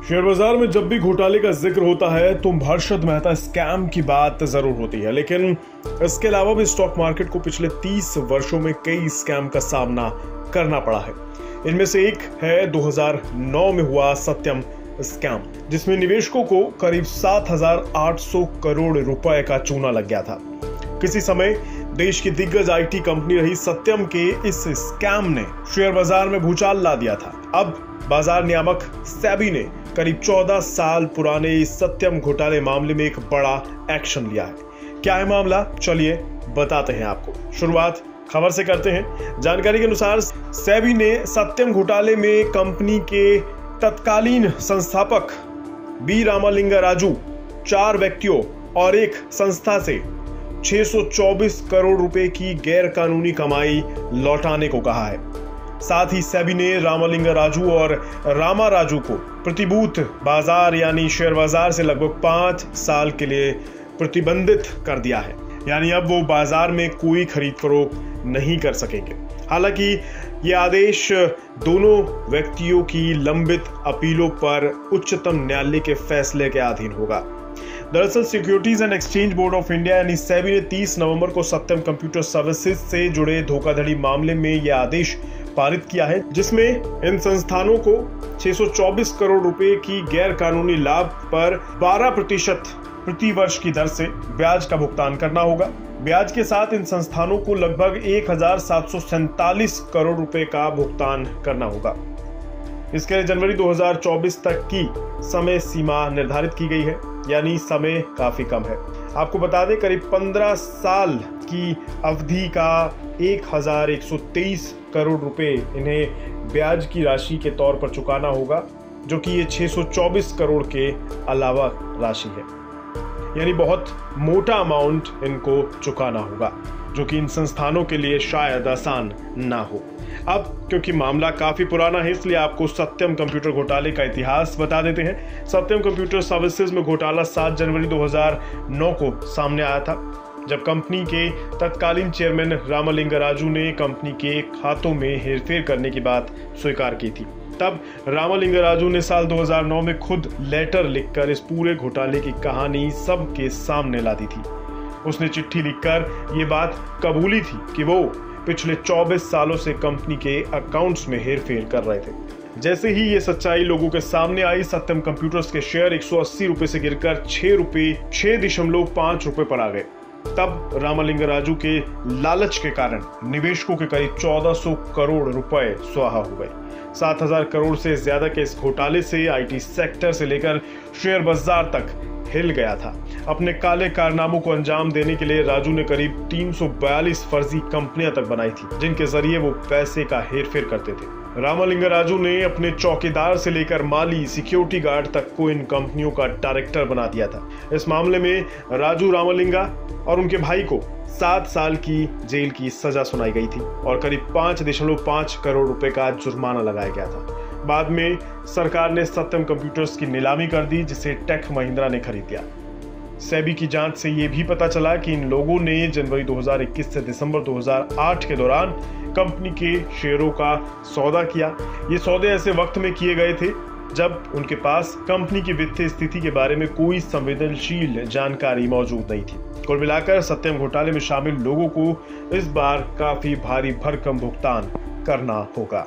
Share बाजार में जब भी घोटाले का जिक्र होता है तो हर्षद मेहता स्कैम की बात जरूर होती है, लेकिन इसके अलावा भी स्टॉक मार्केट को पिछले 30 वर्षों में कई स्कैम का सामना करना पड़ा है। इनमें से एक है 2009 में हुआ सत्यम स्कैम, जिसमें निवेशकों को करीब 7,800 करोड़ रुपए का चूना लग गया था। किसी समय देश की दिग्गज आईटी कंपनी रही सत्यम के इस स्कैम ने शेयर बाजार में भूचाल ला दिया था। अब बाजार नियामक सेबी ने करीब 14 साल पुराने इस सत्यम घोटाले मामले में एक बड़ा एक्शन लिया है। क्या है मामला, चलिए बताते हैं आपको। शुरुआत खबर से करते हैं। जानकारी के अनुसार सेबी ने सत्यम घोटाले में कंपनी के तत्कालीन संस्थापक बी रामालिंगा राजू, 4 व्यक्तियों और एक संस्था से 624 करोड़ रुपए की गैर कानूनी कमाई लौटाने को कहा है। साथ ही सेबी ने रामालिंगा राजू और रामा राजू को प्रतिभूत बाजार यानी शेयर बाजार से लगभग 5 साल के लिए प्रतिबंधित कर दिया है। यानी अब वो बाजार में कोई खरीद फरोख्त नहीं कर सकेंगे। हालांकि ये आदेश दोनों व्यक्तियों की लंबित अपीलों पर उच्चतम न्यायालय के फैसले के अधीन होगा। दरअसल securities and exchange board of India यानी सेबी ने 30 नवंबर को सत्यम कंप्यूटर सर्विसेज से जुड़े धोखाधड़ी मामले में यह आदेश पारित किया है, जिसमें इन संस्थानों को 624 करोड़ रुपए की गैर कानूनी लाभ पर 12% प्रति वर्ष की दर से ब्याज का भुगतान करना होगा। ब्याज के साथ इन संस्थानों को लगभग 1,747 करोड़ रुपए का भुगतान करना होगा। इसके लिए जनवरी 2024 तक की समय सीमा निर्धारित की गई है, यानी समय काफी कम है। आपको बता दें करीब 15 साल की अवधि का 1,123 करोड़ रुपए इन्हें ब्याज की राशि के तौर पर चुकाना होगा, जो कि ये 624 करोड़ के अलावा राशि है। यानी बहुत मोटा अमाउंट इनको चुकाना होगा, जो कि इन संस्थानों के लिए शायद आसान ना हो। अब क्योंकि मामला काफी पुराना है, इसलिए आपको सत्यम कंप्यूटर घोटाले का इतिहास बता देते हैं। सत्यम कंप्यूटर सर्विसेज में घोटाला 7 जनवरी 2009 को सामने आया था, जब कंपनी के तत्कालीन चेयरमैन रामालिंगा राजू ने कंपनी के खातों में हेरफेर करने की बात स्वीकार की थी। तब रामालिंगा राजू ने साल 2009 में खुद लेटर लिखकर इस पूरे घोटाले की कहानी सबके सामने ला दी थी। उसने चिट्ठी लिखकर ये बात कबूली थी कि वो पिछले 24 सालों से कंपनी के अकाउंट्स में हेरफेर कर रहे थे। जैसे ही ये सच्चाई लोगों के सामने आई, सत्यम कंप्यूटर्स के शेयर 180 रुपए से गिरकर 6.5 रुपए पर आ गए। तब रामालिंगा राजू के लालच के कारण निवेशकों के करीब 1400 करोड़ रुपए स्वाहा हो गए। 7,000 करोड़ से ज्यादा के इस घोटाले से आईटी सेक्टर से लेकर शेयर बाजार तक हिल गया था। अपने काले कारनामों को अंजाम देने के लिए राजू ने करीब 342 फर्जी कंपनियां तक बनाई थी, जिनके जरिए वो पैसे का हेरफेर करते थे। रामालिंगा राजू ने अपने चौकीदार से लेकर माली, सिक्योरिटी गार्ड तक को इन कंपनियों का डायरेक्टर बना दिया था। इस मामले में राजू रामालिंगा और उनके भाई को 7 साल की जेल की सजा सुनाई गई थी और करीब 5.5 करोड़ रुपए का जुर्माना लगाया गया था। बाद में सरकार ने सत्यम कंप्यूटर्स की नीलामी कर दी, जिसे टेक महिंद्रा ने खरीद लिया। सेबी की जांच से यह भी पता चला कि इन लोगों ने जनवरी 2021 से दिसंबर 2008 के दौरान कंपनी के शेयरों का सौदा किया। ये सौदे ऐसे वक्त में किए गए थे जब उनके पास कंपनी की वित्तीय स्थिति के बारे में कोई संवेदनशील जानकारी मौजूद नहीं थी। कुल मिलाकर सत्यम घोटाले में शामिल लोगों को इस बार काफी भारी भरकम भुगतान करना होगा।